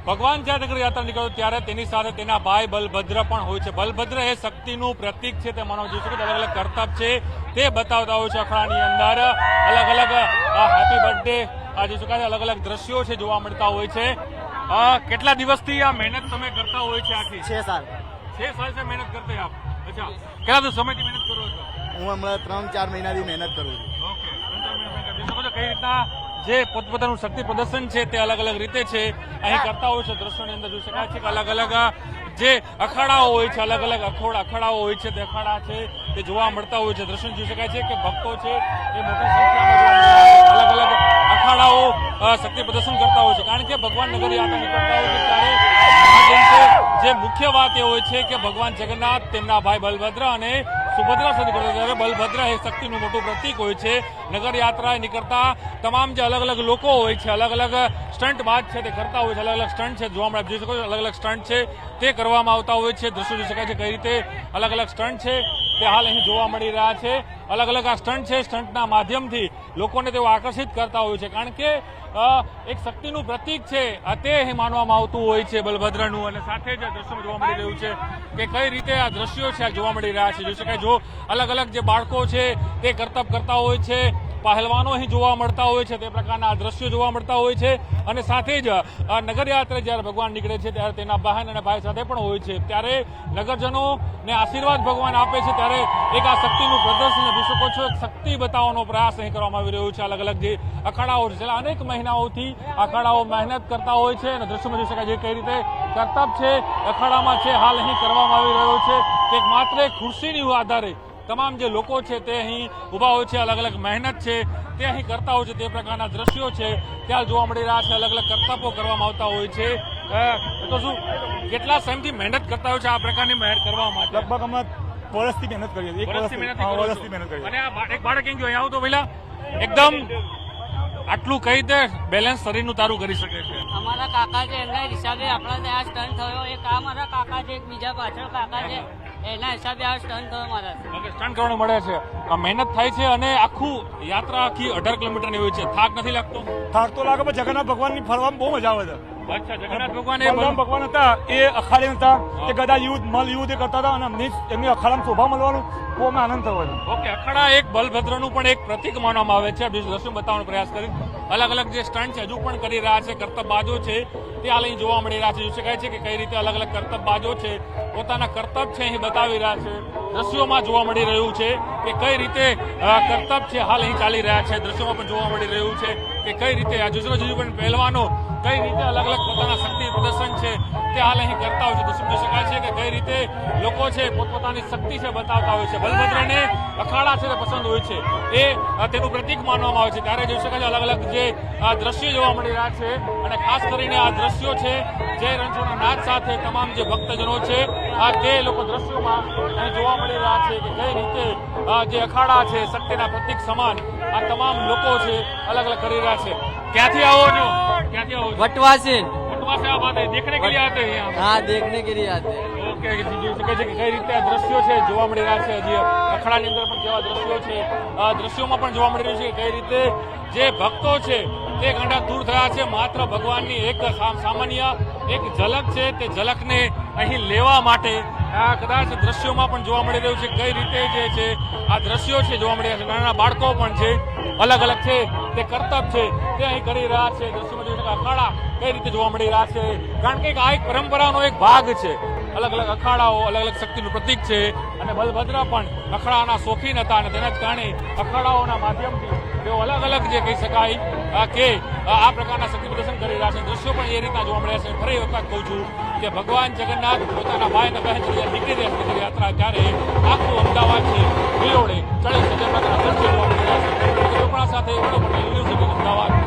ભગવાન જ્યારે નગર યાત્રા નીકળે ત્યારે તેની સાથે તેના ભાઈ બલભદ્ર પણ હોય છે. બલભદ્ર એ શક્તિનું પ્રતીક છે. તે માનવ જોઈ શકે અલગ અલગ કરતબ છે તે બતાવતા હોય છે. અખાડાની અંદર અલગ અલગ હેપી બર્થડે જોઈ શકાય અલગ અલગ દ્રશ્યો છે જોવા મળતા હોય છે. કેટલા દિવસથી આ મહેનત તમે કરતા હોય છે? આખી 6 साल 6 साल से मेहनत करते हैं आप? अच्छा, કેટલા સમયથી મહેનત કરો છો? હું હમણાં 3-4 મહિનાથી મહેનત કરું છું. ઓકે, કઈ રીતના જે પોતપોતાનું શક્તિ પ્રદર્શન છે તે અલગ અલગ રીતે છે અહીં કરતા હોય છે. દ્રશ્યોની અંદર જોઈ શકાય છે કે અલગ અલગ જે અખાડાઓ હોય છે, અલગ અલગ અખાડાઓ હોય છે, તે અખાડા છે તે જોવા મળતા હોય છે. દ્રશ્યો જોઈ શકાય છે કે ભક્તો છે એ મોટી સંખ્યામાં અલગ અલગ અખાડાઓ શક્તિ પ્રદર્શન કરતા હોય છે. કારણ કે ભગવાન નગર યાત્રા નીકળતા હોય છે ત્યારે જે મુખ્ય વાત એ હોય છે કે ભગવાન જગન્નાથ તેમના ભાઈ બલભદ્ર અને સુભદ્રા સાથે નીકળતા ત્યારે બલભદ્ર એ શક્તિનું મોટું પ્રતીક હોય છે. નગર યાત્રા નીકળતા તમામ જે અલગ અલગ લોકો હોય છે, અલગ અલગ સ્ટન્ટ બાદ છે તે કરતા હોય છે. અલગ અલગ સ્ટન્ટ છે જોવા મળે, જોઈ શકો છો અલગ અલગ સ્ટન્ટ છે તે કરવામાં આવતા હોય છે. દ્રશ્યો જોઈ શકાય છે કઈ રીતે અલગ અલગ સ્ટન્ટ છે તે હાલ અહીં જોવા મળી રહ્યા છે. અલગ અલગ આ સ્ટન્ટ છે, સ્ટન્ટના માધ્યમથી લોકોને તેઓ આકર્ષિત કરતા હોય છે. કારણ કે એક શક્તિનું પ્રતીક છે તે અહીં માનવામાં આવતું હોય છે બલભદ્રનું. અને સાથે જ દ્રશ્યોમાં જોવા મળી રહ્યું છે કે કઈ રીતે આ દ્રશ્યો છે જોવા મળી રહ્યા છે. જોઈ શકાય જો અલગ અલગ જે બાળકો છે તે કરતબ કરતા હોય છે, પહેલવાનો અહીં જોવા મળતા હોય છે, તે પ્રકારના દ્રશ્યો જોવા મળતા હોય છે. અને સાથે જ નગર યાત્રા જ્યારે ભગવાન નીકળે છે ત્યારે તેના બહેન અને ભાઈ સાથે પણ હોય છે. ત્યારે નગરજનોને આશીર્વાદ ભગવાન આપે છે ત્યારે એક આ શક્તિનું પ્રદર્શન જોઈ શકો છો. એક શક્તિ બતાવવાનો પ્રયાસ અહીં કરવામાં આવી રહ્યો છે. અલગ અલગ જે અખાડાઓ છે છેલ્લા અનેક મહિનાઓથી અખાડાઓ મહેનત કરતા હોય છે અને દ્રશ્યોમાં જોઈ શકાય છે કઈ રીતે કરતબ છે અખાડામાં છે હાલ અહીં કરવામાં આવી રહ્યો છે કે માત્ર એક ખુરશીની આધારે તમામ જે લોકો છે તે અહીં ઉભા હોય છે, અલગ અલગ મહેનત છે તે અહીં કરતા હોય છે. તે પ્રકારના દ્રશ્યો છે ત્યાં જોવા મળી રહ્યા છે. અલગ અલગ કરતબો કરવામાં આવતા હોય છે. તો શું કેટલા સમયથી મહેનત કરતા હોય છે આ પ્રકારની મહેનત કરવા માટે? લગભગ અમે વર્ષથી મહેનત કરીએ છીએ. વર્ષથી મહેનત કરીએ. અને આ એક બાળક કેમ ગયો અહીંયા આવો તો પહેલા એકદમ આટલું કઈ રીતે બેલેન્સ શરીરનું તારું કરી શકે છે? અમારા કાકા છે એમના હિસાબે આપણા ત્યાં સ્ટન્ટ થયો. એક આ મારા કાકા છે, એક બીજા પાછળ કાકા છે એના હિસાબે આ સ્ટન્ટ થયો મારા. ઓકે, સ્ટન્ટ કરવાનું મળે છે. આ મહેનત થાય છે અને આખું યાત્રા આખી 18 કિલોમીટરની હોય છે. થાક નથી લાગતો? થાક તો લાગે પણ જગન્નાથ ભગવાનની ફરવામાં બહુ મજા આવે છે. અચ્છા, જગન્નાથ ભગવાન બલરામ ભગવાન હતા એ અખાડે હતા, એ ગદા યુદ્ધ મલ યુદ્ધ એ કરતા હતા અને એમની અખાડામાં શોભા મળવાનું બહુ અમે આનંદ થયો છે. ઓકે, અખાડા એક બલભદ્રનું પણ એક પ્રતીક માનવામાં આવે છે. દ્રશ્યો બતાવવાનો પ્રયાસ કરી અલગ અલગ જે સ્ટન્ટ છે હજુ પણ કરી રહ્યા છે. કરતબબાજો છે તે હાલ અહીં જોવા મળી રહ્યા છે. જોઈ શકાય છે કે કઈ રીતે અલગ અલગ કરતબબાજો છે પોતાના કરતબ છે અહીં બતાવી રહ્યા છે. દ્રશ્યોમાં જોવા મળી રહ્યું છે કે કઈ રીતે કરતબ છે હાલ અહીં ચાલી રહ્યા છે. દ્રશ્યોમાં પણ જોવા મળી રહ્યું છે કે કઈ રીતે આ જુજુ પણ પહેલવાનો કઈ રીતે અલગ અલગ પોતાના શક્તિ પ્રદર્શન છે તે હાલ અહીં કરતા હોય છે. દ્રશ્યો જોઈ શકાય છે કે કઈ રીતે લોકો છે પોતપોતાની શક્તિ છે બતાવતા હોય છે. બલભદ્રને અખાડા છે તે પસંદ હોય છે, એ તેનું પ્રતીક માનવામાં આવે છે. ત્યારે જોઈ શકાય છે અલગ અલગ જે દ્રશ્યો જોવા મળી રહ્યા છે અને ખાસ કરીને આ દ્રશ્યો છે જે રણછોડના નાદ સાથે તમામ જે ભક્તજનો છે તે લોકો દ્રશ્યોમાં અહીં જોવા મળી રહ્યા છે કે કઈ રીતે જે અખાડા છે શક્તિના પ્રતીક સમાન આ તમામ લોકો છે અલગ અલગ કરી રહ્યા છે. ક્યાંથી આવો છો? ક્યાંથી આવો છો? વટવા से वटवा से आप आते हैं? देखने के लिए आते हैं यहाँ? हाँ, देखने के लिए आते हैं. ઓકે, જોઈ શકે છે કે કઈ રીતે આ દ્રશ્યો છે જોવા મળી રહ્યા છે. હજી અખાડાની અંદર પણ કેવા દ્રશ્યો છે દ્રશ્યોમાં પણ જોવા મળી રહ્યું છે કે કઈ રીતે જે ભક્તો છે તે ઘણા દૂર થયા છે માત્ર ભગવાનની એક સામાન્ય એક ઝલક છે તે ઝલકને અહીં લેવા માટે. કદાચ દ્રશ્યોમાં પણ જોવા મળી રહ્યું છે કઈ રીતે જે છે આ દ્રશ્યો છે જોવા મળી રહ્યા છે. નાના બાળકો પણ છે, અલગ અલગ છે તે કરતબ છે તે અહીં કરી રહ્યા છે. દ્રશ્યોમાં જોઈ શકાય અખાડા કઈ રીતે જોવા મળી રહ્યા છે કારણ કે આ એક પરંપરાનો એક ભાગ છે. અલગ અલગ અખાડાઓ અલગ અલગ શક્તિનું પ્રતીક છે અને બલભદ્ર પણ અખાડાના શોખીન હતા અને તેના જ કારણે અખાડાઓના માધ્યમથી તેઓ અલગ અલગ જે કહી શકાય કે આ પ્રકારના શક્તિ પ્રદર્શન કરી રહ્યા છે. દ્રશ્યો પણ એ રીતના જોવા મળ્યા છે. ફરી વખત કહું છું કે ભગવાન જગન્નાથ પોતાના ભાઈ અને બહેન નીકળી રહ્યા છે યાત્રા ત્યારે આખું અમદાવાદ છે વિલોડે ચડી જગન્નાથના દર્શન જોવા મળી રહ્યા છે. સાથે અમદાવાદ.